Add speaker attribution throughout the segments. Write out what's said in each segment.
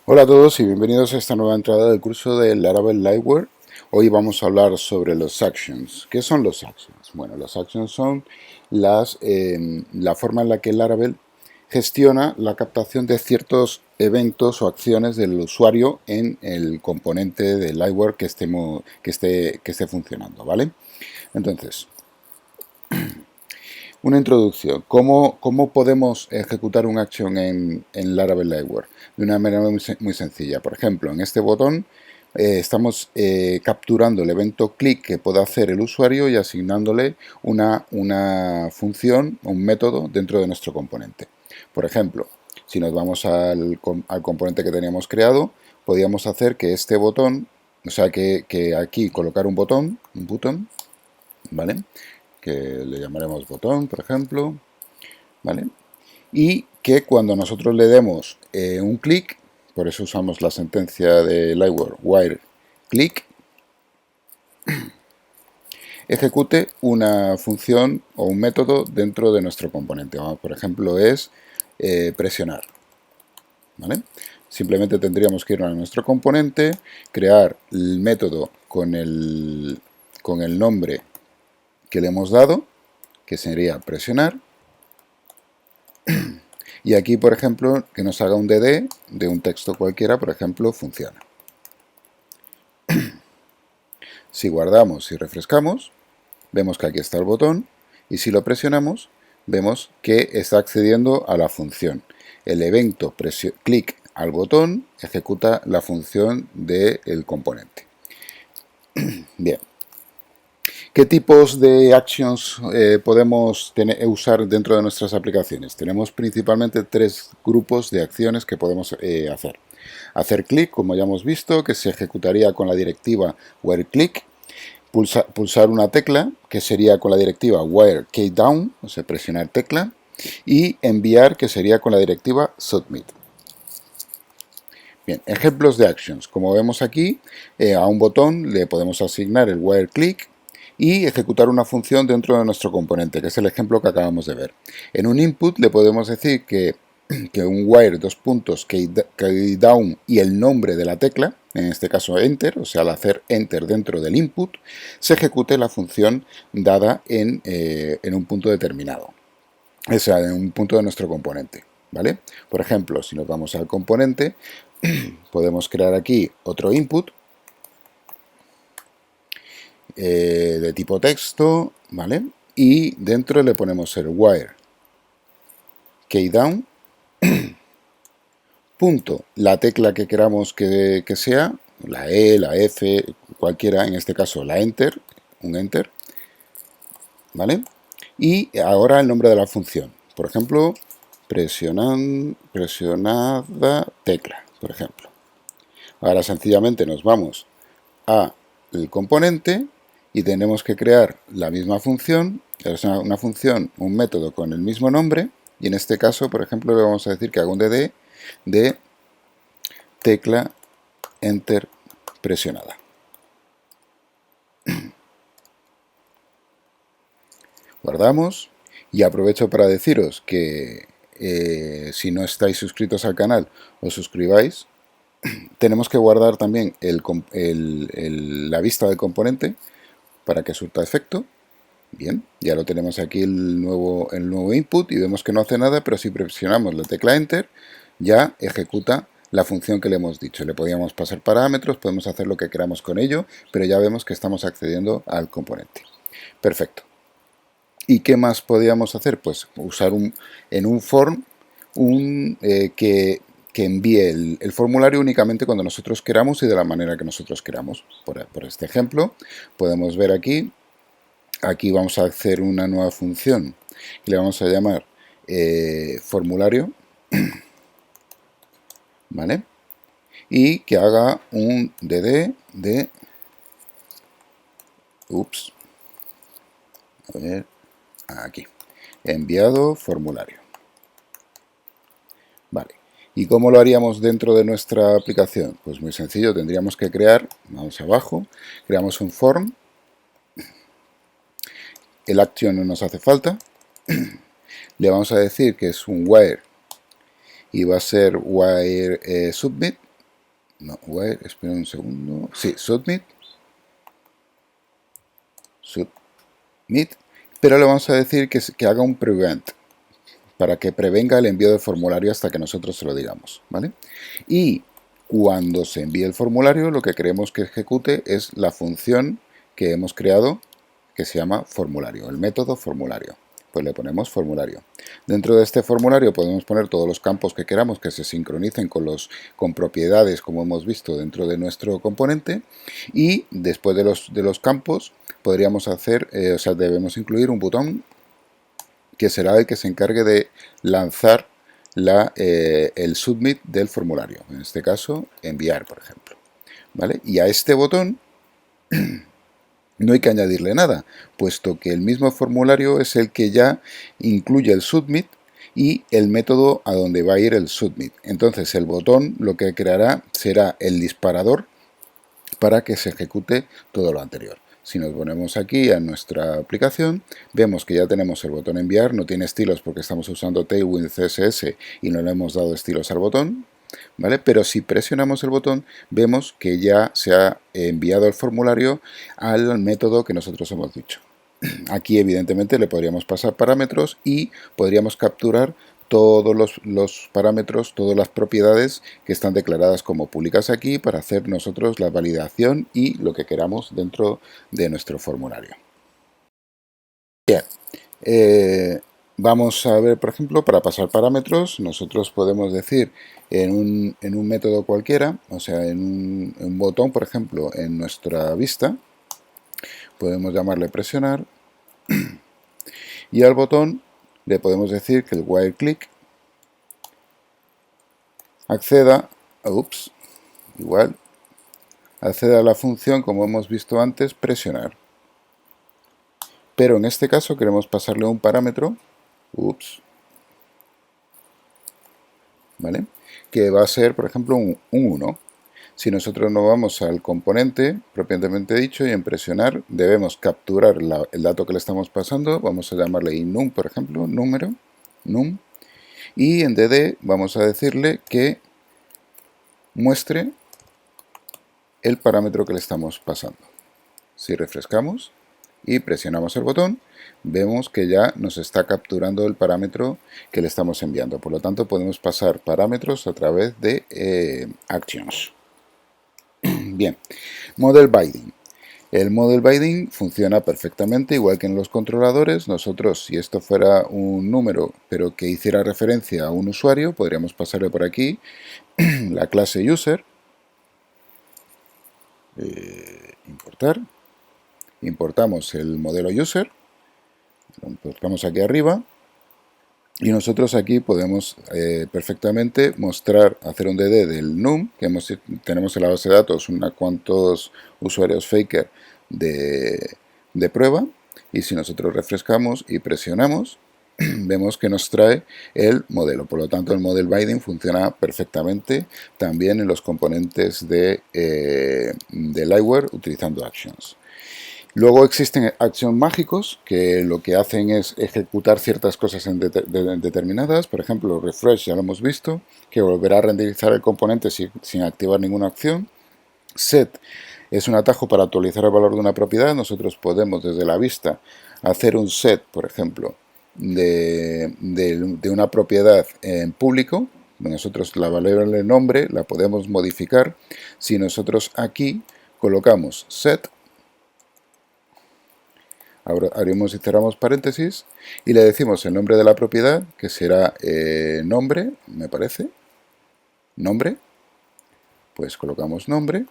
Speaker 1: Hola a todos y bienvenidos a esta nueva entrada del curso de Laravel Liveware. Hoy vamos a hablar sobre los actions. ¿Qué son los actions? Bueno, los actions son la forma en la que Laravel gestiona la captación de ciertos eventos o acciones del usuario en el componente de Liveware que esté funcionando, ¿vale? Entonces, una introducción. ¿Cómo podemos ejecutar un action en Laravel Liveware? De una manera muy sencilla. Por ejemplo, en este botón estamos capturando el evento click que pueda hacer el usuario y asignándole una función o un método dentro de nuestro componente. Por ejemplo, si nos vamos al componente que teníamos creado, podríamos hacer que este botón, o sea, que aquí colocar un botón, ¿vale? Que le llamaremos botón, por ejemplo, ¿vale? Y que cuando nosotros le demos un clic, por eso usamos la sentencia de Liveware, where click, ejecute una función o un método dentro de nuestro componente. Por ejemplo, es presionar, ¿vale? Simplemente tendríamos que ir a nuestro componente, crear el método con el nombre que le hemos dado, que sería presionar. Y aquí, por ejemplo, que nos haga un DD de un texto cualquiera, por ejemplo, funciona. Si guardamos y refrescamos, vemos que aquí está el botón, y si lo presionamos, vemos que está accediendo a la función. El evento clic al botón ejecuta la función del componente. Bien. ¿Qué tipos de actions podemos usar dentro de nuestras aplicaciones? Tenemos principalmente tres grupos de acciones que podemos hacer. Hacer clic, como ya hemos visto, que se ejecutaría con la directiva where click. Pulsar una tecla, que sería con la directiva where key down, o sea, presionar tecla. Y enviar, que sería con la directiva submit. Bien, ejemplos de actions. Como vemos aquí, a un botón le podemos asignar el where click y ejecutar una función dentro de nuestro componente, que es el ejemplo que acabamos de ver. En un input le podemos decir que un wire, key down y el nombre de la tecla, en este caso enter, o sea, al hacer enter dentro del input, se ejecute la función dada en un punto determinado, o sea, en un punto de nuestro componente, ¿vale? Por ejemplo, si nos vamos al componente, podemos crear aquí otro input de tipo texto, ¿vale? Y dentro le ponemos el wire key down, punto, la tecla que queramos que sea, la E, la F, cualquiera, en este caso la enter, un enter, ¿vale? Y ahora el nombre de la función, por ejemplo, presionada tecla, por ejemplo. Ahora sencillamente nos vamos al componente y tenemos que crear la misma función, es una función, un método con el mismo nombre, y en este caso, por ejemplo, le vamos a decir que haga un DD de tecla enter presionada. Guardamos y aprovecho para deciros que si no estáis suscritos al canal, os suscribáis. Tenemos que guardar también la vista del componente para que surta efecto. Bien, ya lo tenemos aquí el nuevo input y vemos que no hace nada, pero si presionamos la tecla Enter, ya ejecuta la función que le hemos dicho. Le podíamos pasar parámetros, podemos hacer lo que queramos con ello, pero ya vemos que estamos accediendo al componente. Perfecto. ¿Y qué más podríamos hacer? Pues usar en un form que envíe el formulario únicamente cuando nosotros queramos y de la manera que nosotros queramos. Por este ejemplo, podemos ver aquí vamos a hacer una nueva función y le vamos a llamar formulario, ¿vale? Y que haga un dd de, a ver, aquí, enviado formulario. Vale. ¿Y cómo lo haríamos dentro de nuestra aplicación? Pues muy sencillo, tendríamos que crear, vamos abajo, creamos un form, el action no nos hace falta, le vamos a decir que es un wire y va a ser wire submit, no, where, espera un segundo, sí, submit, pero le vamos a decir que haga un prevent, para que prevenga el envío del formulario hasta que nosotros se lo digamos, ¿vale? Y cuando se envíe el formulario, lo que queremos que ejecute es la función que hemos creado, que se llama formulario, el método formulario. Pues le ponemos formulario. Dentro de este formulario podemos poner todos los campos que queramos que se sincronicen con propiedades, como hemos visto, dentro de nuestro componente. Y después de los campos podríamos hacer, o sea, debemos incluir un botón que será el que se encargue de lanzar el submit del formulario. En este caso, enviar, por ejemplo. ¿Vale? Y a este botón no hay que añadirle nada, puesto que el mismo formulario es el que ya incluye el submit y el método a donde va a ir el submit. Entonces el botón lo que creará será el disparador para que se ejecute todo lo anterior. Si nos ponemos aquí a nuestra aplicación, vemos que ya tenemos el botón enviar, no tiene estilos porque estamos usando Tailwind CSS y no le hemos dado estilos al botón, ¿vale? Pero si presionamos el botón, vemos que ya se ha enviado el formulario al método que nosotros hemos dicho. Aquí evidentemente le podríamos pasar parámetros y podríamos capturar todos los parámetros, todas las propiedades que están declaradas como públicas aquí para hacer nosotros la validación y lo que queramos dentro de nuestro formulario. Bien, vamos a ver, por ejemplo, para pasar parámetros, nosotros podemos decir en un método cualquiera, o sea, en un botón, por ejemplo, en nuestra vista, podemos llamarle presionar, y al botón le podemos decir que el while click acceda, acceda a la función, como hemos visto antes, presionar. Pero en este caso queremos pasarle un parámetro, ¿vale? Que va a ser, por ejemplo, un 1. Si nosotros nos vamos al componente propiamente dicho y en presionar debemos capturar el dato que le estamos pasando, vamos a llamarle num, por ejemplo, número, num, y en dd vamos a decirle que muestre el parámetro que le estamos pasando. Si refrescamos y presionamos el botón, vemos que ya nos está capturando el parámetro que le estamos enviando. Por lo tanto, podemos pasar parámetros a través de actions. Bien, model binding. El model binding funciona perfectamente, igual que en los controladores. Nosotros, si esto fuera un número, pero que hiciera referencia a un usuario, podríamos pasarle por aquí la clase user, importar, importamos el modelo user, lo importamos aquí arriba, y nosotros aquí podemos perfectamente mostrar, hacer un dd del num, que tenemos en la base de datos unos cuantos usuarios faker de prueba, y si nosotros refrescamos y presionamos, vemos que nos trae el modelo. Por lo tanto, el model binding funciona perfectamente también en los componentes de Liveware utilizando actions. Luego existen actions mágicos que lo que hacen es ejecutar ciertas cosas determinadas. Por ejemplo, refresh ya lo hemos visto, que volverá a renderizar el componente sin activar ninguna acción. Set es un atajo para actualizar el valor de una propiedad. Nosotros podemos desde la vista hacer un set, por ejemplo, de una propiedad en público. Nosotros la variable nombre la podemos modificar si nosotros aquí colocamos set, abrimos y cerramos paréntesis y le decimos el nombre de la propiedad, que será nombre, me parece, nombre, pues colocamos nombre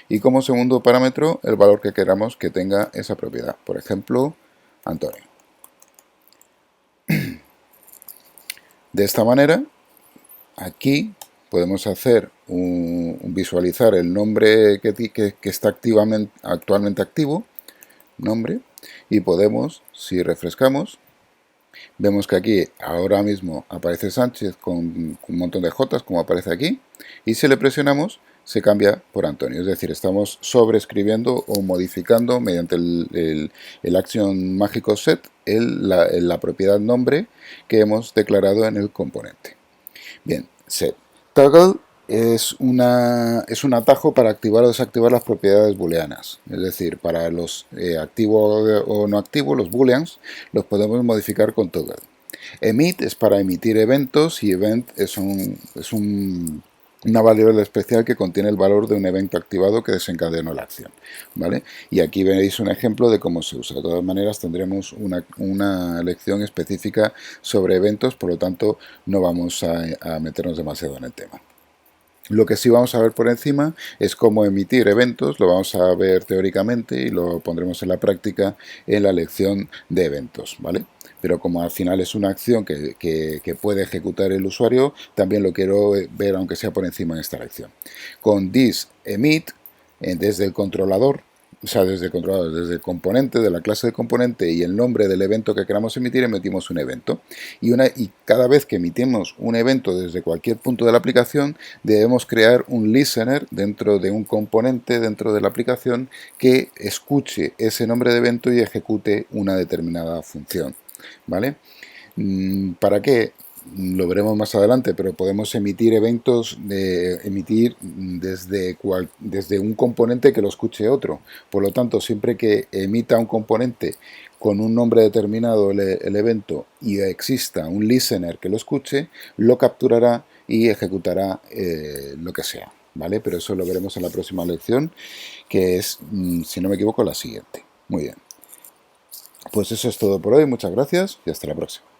Speaker 1: y como segundo parámetro el valor que queramos que tenga esa propiedad, por ejemplo, Antonio. De esta manera, aquí podemos hacer visualizar el nombre que está actualmente activo, nombre, y podemos, si refrescamos, vemos que aquí ahora mismo aparece Sánchez con un montón de Jotas, como aparece aquí, y si le presionamos, se cambia por Antonio. Es decir, estamos sobreescribiendo o modificando mediante el action mágico set la propiedad nombre que hemos declarado en el componente. Bien, set. Toggle es un atajo para activar o desactivar las propiedades booleanas. Es decir, para los activo o no activo, los booleans, los podemos modificar con toggle. Emit es para emitir eventos y event una variable especial que contiene el valor de un evento activado que desencadenó la acción, ¿vale? Y aquí veréis un ejemplo de cómo se usa. De todas maneras tendremos una lección específica sobre eventos, por lo tanto no vamos a meternos demasiado en el tema. Lo que sí vamos a ver por encima es cómo emitir eventos, lo vamos a ver teóricamente y lo pondremos en la práctica en la lección de eventos, ¿vale? Pero como al final es una acción que puede ejecutar el usuario, también lo quiero ver aunque sea por encima en esta lección. Con this emit, desde el controlador, o sea, desde el componente, de la clase de componente y el nombre del evento que queramos emitir, emitimos un evento. Y cada vez que emitimos un evento desde cualquier punto de la aplicación, debemos crear un listener dentro de un componente dentro de la aplicación que escuche ese nombre de evento y ejecute una determinada función, ¿vale? ¿Para qué? Lo veremos más adelante, pero podemos emitir eventos, desde un componente que lo escuche otro. Por lo tanto, siempre que emita un componente con un nombre determinado el evento y exista un listener que lo escuche, lo capturará y ejecutará lo que sea, ¿vale? Pero eso lo veremos en la próxima lección, que es, si no me equivoco, la siguiente. Muy bien. Pues eso es todo por hoy. Muchas gracias y hasta la próxima.